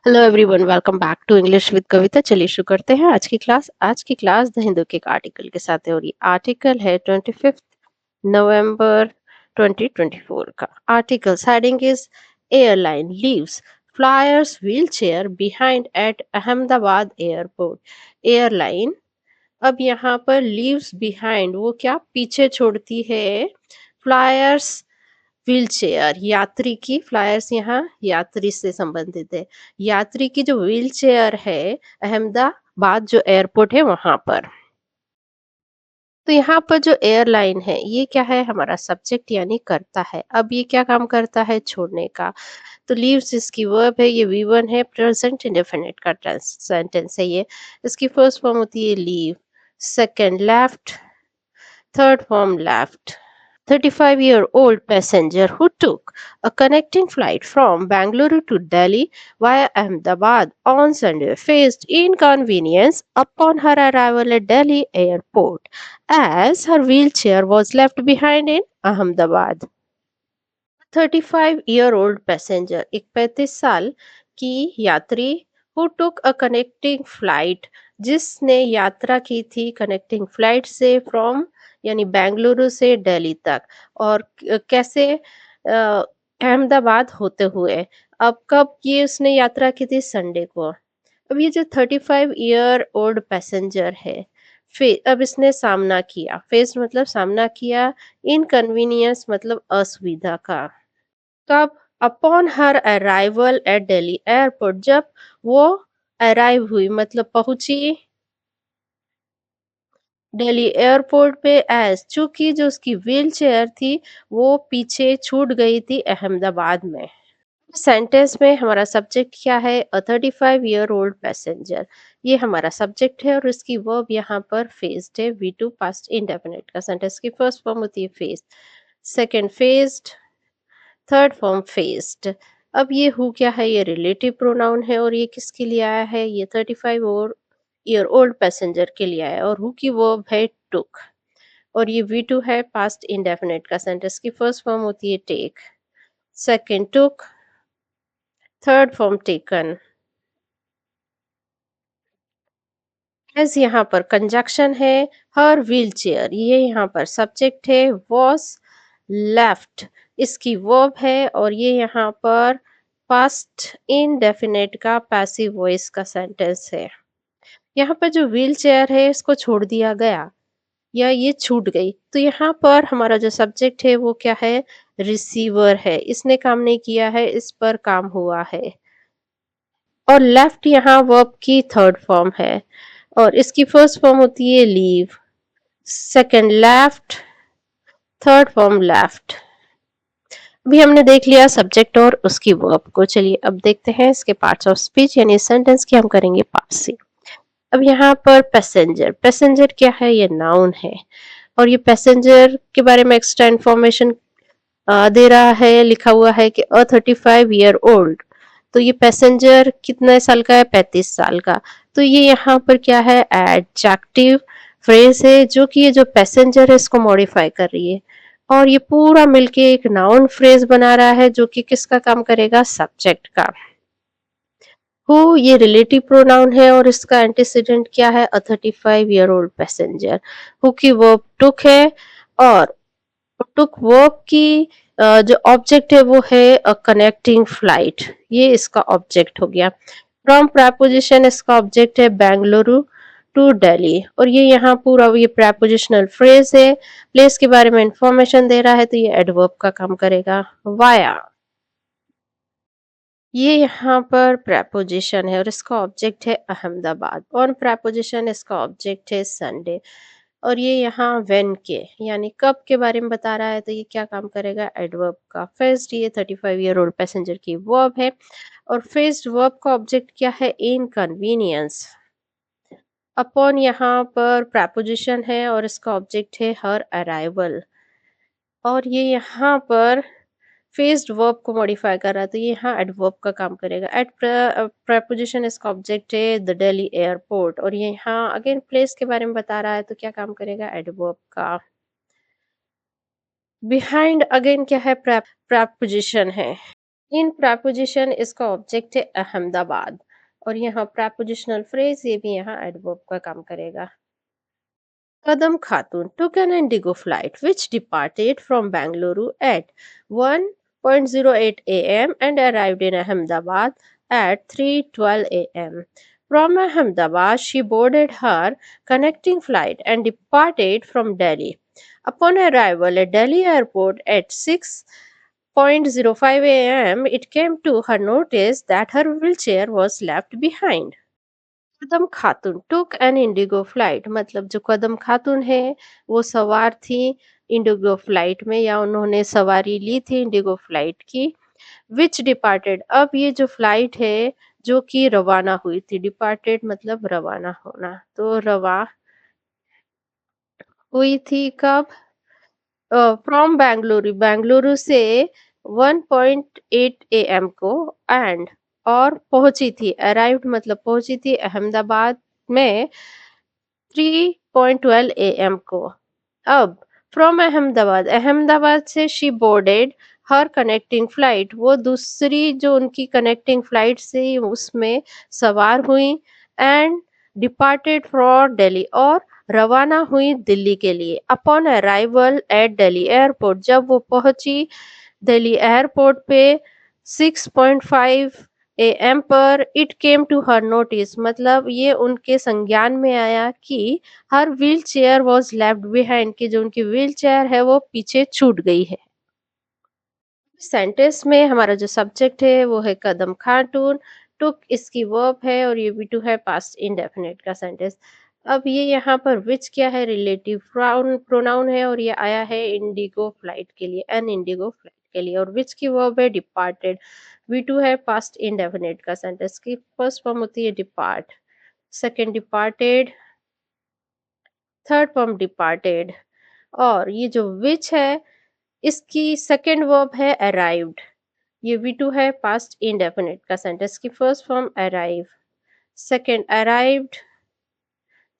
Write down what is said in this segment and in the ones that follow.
Hello everyone, welcome back to English with Kavita. चलिए शुरू करते हैं आज की क्लास द हिंदू के एक आर्टिकल के साथ है और ये आर्टिकल है 25 नवंबर 2024 का। Article heading is airline leaves flyers wheelchair behind at Ahmedabad airport. Airline अब यहाँ पर लीव्स बिहाइंड, वो क्या पीछे छोड़ती है, फ्लायर्स व्हीलचेयर यात्री की। फ्लायर्स यहाँ यात्री से संबंधित है। यात्री की जो व्हीलचेयर है अहमदाबाद जो एयरपोर्ट है वहां पर। तो यहाँ पर जो एयरलाइन है ये क्या है, हमारा सब्जेक्ट यानी करता है। अब ये क्या काम करता है, छोड़ने का। तो लीव्स इसकी वर्ब है, ये वी1 है, प्रेजेंट इंडेफिनिट का सेंटेंस है ये। इसकी फर्स्ट फॉर्म होती है leave, second left, third form left. 35-year-old passenger who took a connecting flight from Bangalore to Delhi via Ahmedabad on Sunday faced inconvenience upon her arrival at Delhi airport as her wheelchair was left behind in Ahmedabad. 35-year-old passenger, एक 35 साल की यात्री, who took a connecting flight, जिसने यात्रा की थी connecting flight से from यानी बेंगलुरु से दिल्ली तक। और कैसे, अहमदाबाद होते हुए। अब कब ये उसने यात्रा की थी, संडे को। अब ये जो 35-year-old पैसेंजर है, अब इसने सामना किया, फेस मतलब सामना किया, इनकन्वीनियंस मतलब असुविधा का। कब, upon her arrival at Delhi airport, जब वो अराइव हुई मतलब पहुंची दिल्ली एयरपोर्ट पे, एज चूंकि जो उसकी व्हील चेयर थी वो पीछे छूट गई थी अहमदाबाद में। सेंटेंस में हमारा सब्जेक्ट क्या है, अ 35-year-old पैसेंजर, ये हमारा सब्जेक्ट है और इसकी वर्ब यहाँ पर फेस्ड है, वी2 पास्ट इंडेफिनिट का। सेंटेंस की फर्स्ट फॉर्म होती है faced, second faced, third form faced. अब ये हु क्या है, ये रिलेटिव प्रोनाउन है और ये किसके लिए आया है, ये 35 और ईयर ओल्ड पैसेंजर के लिए आया है और हु की वर्ब है टुक। और ये वी2 है पास्ट इंडेफिनिट का। सेंटेंस की फर्स्ट फॉर्म होती है टेक, सेकंड टुक, थर्ड फॉर्म टेकन। एज यहाँ पर कंजक्शन है, हर व्हील चेयर, ये यहाँ पर सब्जेक्ट है, वॉज लेफ्ट इसकी वर्ब है और ये यहाँ पर पास्ट इनडेफिनेट का पैसिव वॉइस का सेंटेंस है। यहाँ पर जो व्हील चेयर है इसको छोड़ दिया गया या ये छूट गई, तो यहाँ पर हमारा जो सब्जेक्ट है वो क्या है, रिसीवर है, इसने काम नहीं किया है, इस पर काम हुआ है। और लेफ्ट यहाँ वर्ब की थर्ड फॉर्म है और इसकी फर्स्ट फॉर्म होती है leave, second left, third form left. अभी हमने देख लिया सब्जेक्ट और उसकी वर्ब को। चलिए अब देखते हैं इसके पार्ट्स ऑफ स्पीच यानी सेंटेंस की हम करेंगे पार्सिंग। अब यहाँ पर पैसेंजर, पैसेंजर क्या है, ये नाउन है और ये पैसेंजर के बारे में एक्स्ट्रा इंफॉर्मेशन दे रहा है, लिखा हुआ है कि अ 35-year-old। तो ये पैसेंजर कितने साल का है, 35 साल का। तो ये यहाँ पर क्या है, एडजेक्टिव फ्रेज है जो कि ये जो पैसेंजर है इसको मॉडिफाई कर रही है और ये पूरा मिलके एक नाउन फ्रेज बना रहा है जो कि किसका काम करेगा, सब्जेक्ट का। हु ये रिलेटिव प्रोनाउन है और इसका एंटीसीडेंट क्या है, अ 35-year-old पैसेंजर। हु की वर्ब टुक है और टुक वर्ब की जो ऑब्जेक्ट है वो है अ कनेक्टिंग फ्लाइट, ये इसका ऑब्जेक्ट हो गया। फ्रॉम प्रपोजिशन इसका ऑब्जेक्ट है बेंगलुरु टू दिल्ली और ये यहाँ पूरा ये प्रपोजिशनल फ्रेज है, प्लेस के बारे में इंफॉर्मेशन दे रहा है तो ये एडवर्ब का काम करेगा। वाया, ये यहाँ पर प्रपोजिशन है और इसका ऑब्जेक्ट है अहमदाबाद। ऑन प्रपोजिशन इसका ऑब्जेक्ट है संडे और ये यहाँ व्हेन के यानी कब के बारे में बता रहा है तो ये क्या काम करेगा, एडवर्ब का। फर्स्ट ये 35-year-old पैसेंजर की वर्ब है और फर्स्ट वर्ब का ऑब्जेक्ट क्या है, इनकन्वीनियंस। अपॉन यहाँ पर प्रपोजिशन है और इसका ऑब्जेक्ट है हर अराइवल और ये यहाँ पर फेस्ड वर्ब को मॉडिफाई कर रहा है तो ये यहाँ एडवर्ब का काम करेगा। एट प्रपोजिशन इसका ऑब्जेक्ट है द दिल्ली एयरपोर्ट और ये यहाँ अगेन प्लेस के बारे में बता रहा है तो क्या काम करेगा, एडवर्ब का। बिहाइंड अगेन क्या है, प्रपोजिशन है इन प्रेपोजिशन इसका ऑब्जेक्ट है अहमदाबाद और यहाँ प्रेपोजिशनल फ्रेज ये भी यहाँ एडवर्ब का काम करेगा। Kadam Khatun took an Indigo flight which departed from Bangalore at 1:08 a.m. and arrived in Ahmedabad at 3:12 a.m. From Ahmedabad, she boarded her connecting flight and departed from Delhi. Upon arrival at Delhi airport at 6:05 a.m., it came to her notice that her wheelchair was left behind. Kadam Khatoon took an Indigo flight मतलब जो कदम खातून है वो सवार थी Indigo flight में या उन्होंने सवारी ली थी इंडिगो फ्लाइट की विच डिपार्टेड अब ये जो फ्लाइट है जो कि रवाना हुई थी डिपार्टेड मतलब रवाना होना तो रवा हुई थी कब फ्रॉम बेंगलुरु बेंगलुरु से 1:08 एएम को एंड और पहुंची थी अराइव्ड मतलब पहुंची थी अहमदाबाद में 3:12 एएम को। अब फ्रॉम अहमदाबाद अहमदाबाद से she boarded her connecting flight वो दूसरी जो उनकी कनेक्टिंग फ्लाइट से उसमें सवार हुई एंड डिपार्टेड फॉर दिल्ली और रवाना हुई दिल्ली के लिए upon arrival at Delhi airport जब वो पहुंची दिल्ली एयरपोर्ट पे 6:05 एएम पर it came to her notice मतलब ये उनके संज्ञान में आया कि her wheel chair was left behind कि जो उनकी व्हील चेयर है वो पीछे छूट गई है। सेंटेंस में हमारा जो सब्जेक्ट है वो है कदम खातून टुक इसकी वर्ब है और ये भी टू है पास्ट इंडेफिनिट का सेंटेंस। अब ये यहाँ पर विच क्या है रिलेटिव प्रोनाउन है और ये आया है इंडिगो फ्लाइट के लिए एन इंडिगो फ्लाइट के लिए और विच की वर्ब है डिपार्टेड वी टू है पास्ट इंडेफिनिट का सेंटेंस की फर्स्ट फॉर्म होती है depart second departed third form departed और ये जो विच है इसकी सेकेंड वर्ब है अराइव्ड ये V2 है पास्ट इंडेफिनिट का सेंटेंस की first form arrive second arrived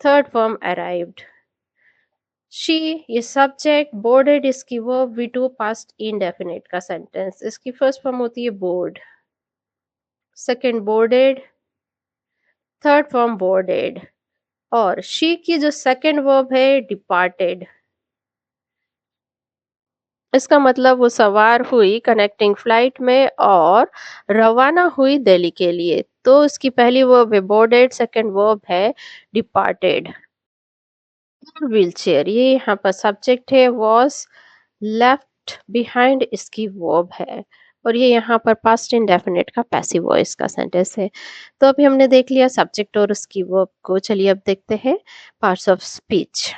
third form arrived she ये सब्जेक्ट बोर्डेड इसकी वर्ब V2 पास्ट इंडेफिनिट का सेंटेंस इसकी फर्स्ट फॉर्म होती है board second boarded third form boarded और शी की जो सेकेंड वर्ब है डिपार्टेड इसका मतलब वो सवार हुई कनेक्टिंग फ्लाइट में और रवाना हुई दिल्ली के लिए तो इसकी पहली वर्ब है बोर्डेड सेकंड वर्ब है डिपार्टेड व्हील चेयर ये यहाँ पर सब्जेक्ट है वॉज लेफ्ट बिहाइंड इसकी वर्ब है और ये यहाँ पर पास्ट इंडेफिनिट का पैसिव वॉइस का सेंटेंस है। तो अभी हमने देख लिया सब्जेक्ट और उसकी वर्ब को चलिए अब देखते हैं पार्ट्स ऑफ स्पीच।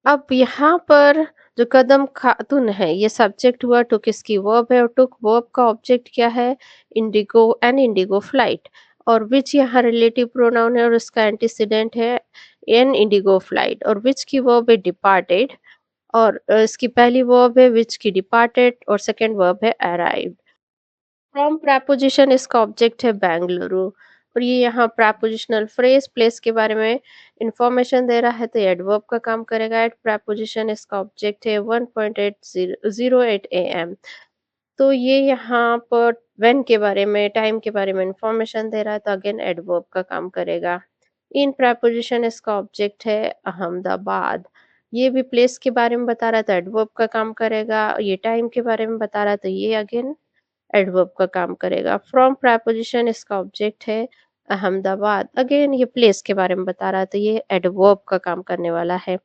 अब यहाँ पर जो कदम खातून है ये सब्जेक्ट हुआ टुक इसकी वर्ब है और टुक वर्ब का ऑब्जेक्ट क्या है इंडिगो एन इंडिगो फ्लाइट और विच यहाँ रिलेटिव प्रोनाउन है और उसका एंटीसीडेंट है एन इंडिगो फ्लाइट और विच की वर्ब है डिपार्टेड और इसकी पहली वर्ब है विच की डिपार्टेड और सेकंड वर्ब है अराइव्ड। फ्रॉम प्रेपोजिशन इसका ऑब्जेक्ट है बेंगलुरु और ये यहाँ प्रेपोजिशनल फ्रेज प्लेस के बारे में इंफॉर्मेशन दे रहा है तो एडवर्ब का काम करेगा एट प्रेपोजिशन इसका ऑब्जेक्ट है 1:08 एएम तो ये यहाँ पर व्हेन के बारे में टाइम के बारे में इंफॉर्मेशन दे रहा है तो अगेन एडवर्ब का काम करेगा। इन प्रेपोजिशन इसका ऑब्जेक्ट है अहमदाबाद ये भी प्लेस के बारे में बता रहा है तो एडवर्ब का काम करेगा ये टाइम के बारे में बता रहा है तो ये अगेन एडवर्ब का काम करेगा। फ्रॉम प्रेपोजिशन इसका ऑब्जेक्ट है अहमदाबाद अगेन ये प्लेस के बारे में बता रहा है तो ये एडवर्ब का काम करने वाला है।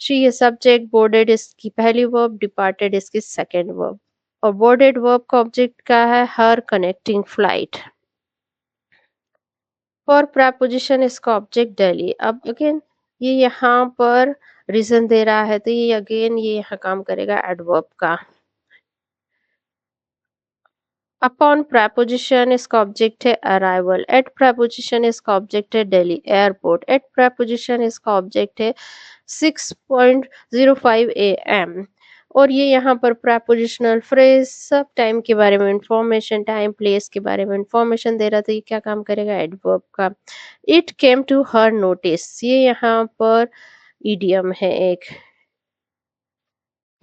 शी ये सब्जेक्ट बोर्डेड इसकी पहली वर्ब डिपार्टेड इसकी सेकेंड वर्ब और बोर्डेड वर्ब का ऑब्जेक्ट क्या है हर कनेक्टिंग फ्लाइट। फॉर प्रेपोजिशन इसका ऑब्जेक्ट दिल्ली अब अगेन ये यहाँ पर रीजन दे रहा है तो ये अगेन ये यहाँ काम करेगा एडवर्ब का। अपॉन preposition इसका ऑब्जेक्ट है अराइवल एट preposition इसका ऑब्जेक्ट है दिल्ली एयरपोर्ट एट preposition इसका ऑब्जेक्ट है 6:05 एएम और ये यहाँ पर prepositional फ्रेज सब टाइम के बारे में इंफॉर्मेशन टाइम प्लेस के बारे में इंफॉर्मेशन दे रहा था ये क्या काम करेगा एडवर्ब का। It came to her notice ये यहाँ पर इडियम है एक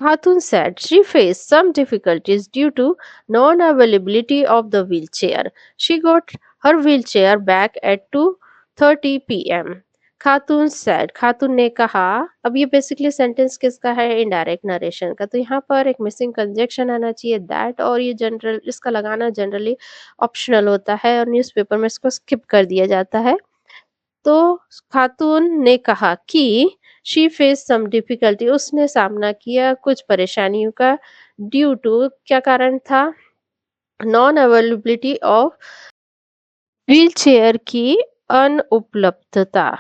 Khatun said she faced some difficulties due to non-availability of the wheelchair. She got her wheelchair back at 2:30 p.m. Khatoon said, खातून ने कहा। अब ये बेसिकली सेंटेंस किसका है? इनडायरेक्ट नरेशन का। तो यहाँ पर एक मिसिंग कंजक्शन आना चाहिए दैट, और ये जनरल इसका लगाना जनरली ऑप्शनल होता है और न्यूज़पेपर में इसको स्किप कर दिया जाता है। तो खातून ने कहा कि शी फेस सम डिफिकल्टी, उसने सामना किया कुछ परेशानियों का, ड्यू टू क्या कारण था? नॉन अवेलेबिलिटी ऑफ व्हीलचेयर की अनुपलब्धता।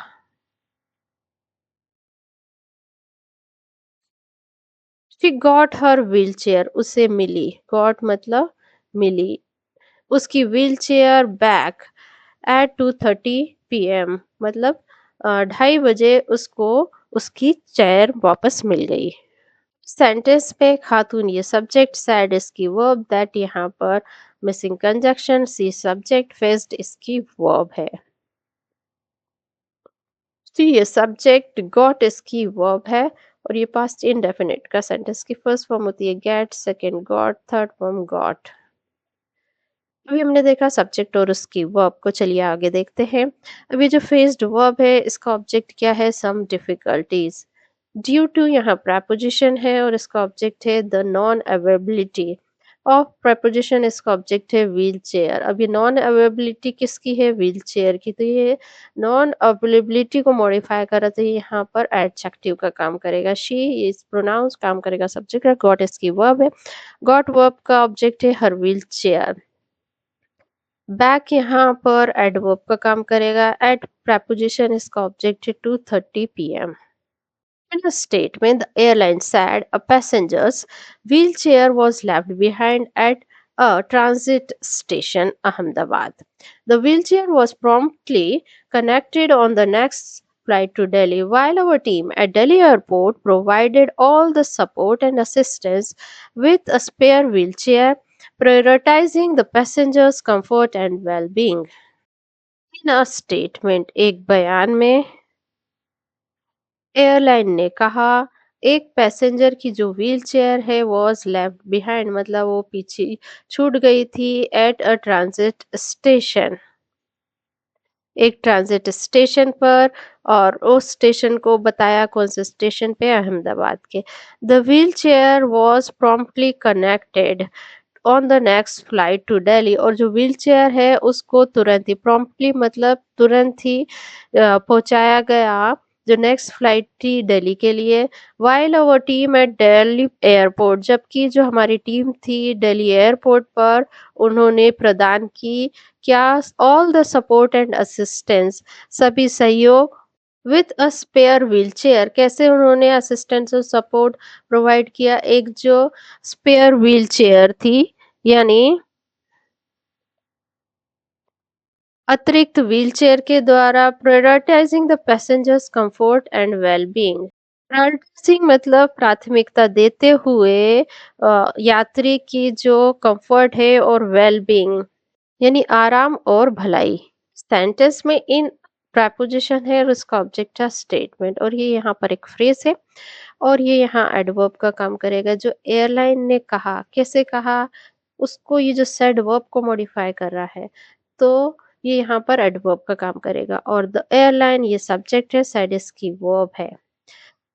शी गॉट हर व्हीलचेयर, उसे मिली, गॉट मतलब मिली, उसकी व्हीलचेयर बैक एट 2:30 पीएम, मतलब 2:30 बजे उसको उसकी चेयर वापस मिल गई। सेंटेंस में खातून ये सब्जेक्ट, सैड इसकी वर्ब, दैट यहाँ पर मिसिंग कंजक्शन, सी सब्जेक्ट, फेस्ड इसकी वर्ब है। सी ये सब्जेक्ट, गॉट इसकी वर्ब है, और ये पास्ट इंडेफिनिट का सेंटेंस की फर्स्ट फॉर्म होती है get, second got, third form got. अभी हमने देखा सब्जेक्ट और उसकी वर्ब को, चलिए आगे देखते हैं। अभी जो फेस्ड वर्ब है इसका ऑब्जेक्ट क्या है? Some difficulties. ड्यू टू यहाँ preposition है और इसका ऑब्जेक्ट है the non availability of preposition, इसका ऑब्जेक्ट है व्हील चेयर। अब ये नॉन अवेबिलिटी किसकी है? व्हील चेयर की। तो ये नॉन अवेलेबिलिटी को मॉडिफाई करा तो ये यहाँ पर एडजेक्टिव का काम करेगा। शी इज प्रोनाउंस काम करेगा सब्जेक्ट का, गॉट इसकी वर्ब है, गॉट वर्ब का ऑब्जेक्ट है हर व्हील चेयर। बैक यहाँ पर एडवर्ब का काम करेगा, एट preposition इसका ऑब्जेक्ट है 2:30 PM. In a statement, the airline said a passenger's wheelchair was left behind at a transit station, Ahmedabad. The wheelchair was promptly connected on the next flight to Delhi, while our team at Delhi airport provided all the support and assistance with a spare wheelchair, prioritizing the passengers' comfort and well-being. In a statement, एक बयान में airline ने कहा, एक passenger की जो wheel chair है was left behind, मतलब वो पीछे छूट गई थी, एट अ ट्रांजिट स्टेशन, एक ट्रांजिट स्टेशन पर। और उस स्टेशन को बताया कौन से स्टेशन पे? अहमदाबाद के। The wheel chair was promptly connected on the next flight to Delhi, और जो व्हील चेयर है उसको तुरंत ही, प्रॉम्प्टली मतलब तुरंत ही पहुंचाया गया जो नेक्स्ट फ्लाइट थी दिल्ली के लिए। While our team at Delhi airport, जबकि जो हमारी टीम थी दिल्ली एयरपोर्ट पर, उन्होंने प्रदान की क्या? All the support and assistance, सभी सहयोग, विथ अ स्पेयर व्हीलचेयर, कैसे उन्होंने असिस्टेंस और सपोर्ट प्रोवाइड किया? एक जो स्पेयर व्हीलचेयर थी, यानी अतिरिक्त व्हीलचेयर के द्वारा, prioritising the passengers comfort and wellbeing. Prioritising मतलब प्राथमिकता देते हुए यात्री की जो कंफर्ट है और वेल-बीइंग, यानी आराम और भलाई। सेंटेंस में इन प्रेपोजिशन है और उसका ऑब्जेक्ट है स्टेटमेंट, और ये यहाँ पर एक फ्रेज है और ये यहाँ एडवर्ब का काम करेगा। जो एयरलाइन ने कहा, कैसे कहा? उसको ये जो सेड वर्ब को मॉडिफाई कर रहा है, तो ये यहाँ पर एडवर्ब का काम करेगा। और द एयरलाइन ये सब्जेक्ट है, सेड इसकी वर्ब है।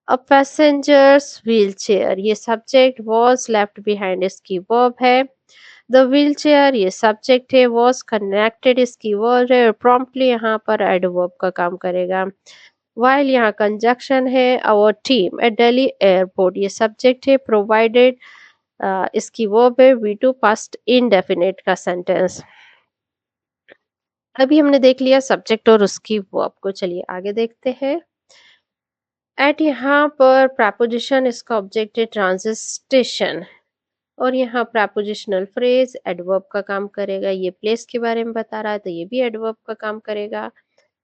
अ पैसेंजर्स व्हीलचेयर ये सब्जेक्ट, वॉज लेफ्ट बिहाइंड इसकी वर्ब है। द व्हीलचेयर ये सब्जेक्ट है, वॉज कनेक्टेड इसकी वर्ब है, और प्रॉम्प्टली यहाँ पर एडवर्ब का काम करेगा। वाइल यहाँ कंजक्शन है, our team at Delhi airport ये सब्जेक्ट है, प्रोवाइडेड इसकी वर्ब है, वी टू पास्ट इंडेफिनिट का सेंटेंस। अभी हमने देख लिया सब्जेक्ट और उसकी वर्ब को, चलिए आगे देखते हैं। एट यहाँ पर प्रेपोजिशन इसका ऑब्जेक्ट है ट्रांजिट स्टेशन, और यहाँ प्रेपोजिशनल फ्रेज एडवर्ब का काम करेगा। ये प्लेस के बारे में बता रहा है तो ये भी एडवर्ब का काम करेगा।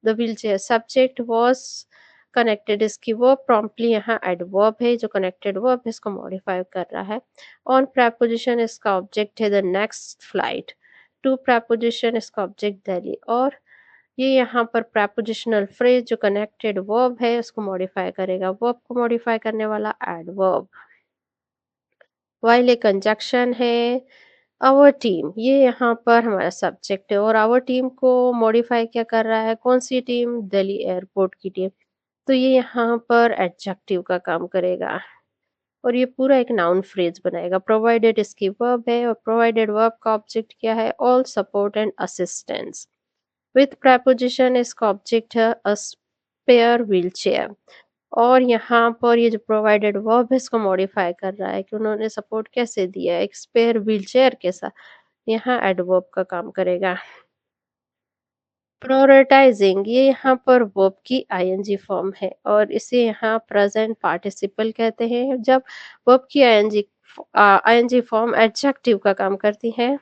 The wheelchair subject was connected इसकी वर्ब, प्रॉम्प्टली यहाँ एडवर्ब है, जो कनेक्टेड वर्ब है इसको मॉडिफाई कर रहा है। ऑन प्रेपोजिशन इसका ऑब्जेक्ट है the next flight. To preposition इसका ऑब्जेक्ट दिल्ली, और ये यहाँ पर प्रेपोजिशनल फ्रेज जो कनेक्टेड वर्ब है उसको मॉडिफाई करेगा, वर्ब को मॉडिफाई करने वाला एडवर्ब। व्हाइल एक कंजंक्शन है। आवर टीम ये यहाँ पर हमारा सब्जेक्ट है और आवर टीम को मॉडिफाई क्या कर रहा है, कौन सी टीम, दिल्ली एयरपोर्ट की टीम। तो ये यहाँ पर एडजेक्टिव का काम करेगा और ये पूरा एक नाउन फ्रेज बनाएगा। प्रोवाइडेड इसकी वर्ब है और प्रोवाइडेड वर्ब का ऑब्जेक्ट क्या है, all support and assistance. With preposition इसका ऑब्जेक्ट है अ स्पेयर व्हीलचेयर। और यहाँ पर ये जो प्रोवाइडेड वर्ब है इसको मॉडिफाई कर रहा है कि उन्होंने सपोर्ट कैसे दिया है, एक स्पेयर व्हीलचेयर के साथ। यहाँ एडवर्ब का काम करेगा। प्रायोरिटाइजिंग ये यहाँ पर वर्ब की आईएनजी फॉर्म है और इसे यहाँ प्रेजेंट पार्टिसिपल कहते हैं। जब वर्ब की आईएनजी फॉर्म एडजेक्टिव का काम करती है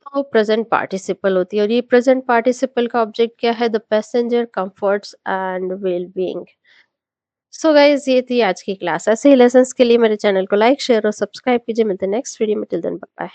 तो प्रेजेंट पार्टिसिपल होती है और ये प्रेजेंट पार्टिसिपल का ऑब्जेक्ट क्या है, the passenger comforts and well being. So guys ये थी आज की क्लास। ऐसे ही लेसन्स के लिए मेरे चैनल को लाइक शेयर और सब्सक्राइब कीजिए। मिलते हैं नेक्स्ट वीडियो में। Till then bye bye.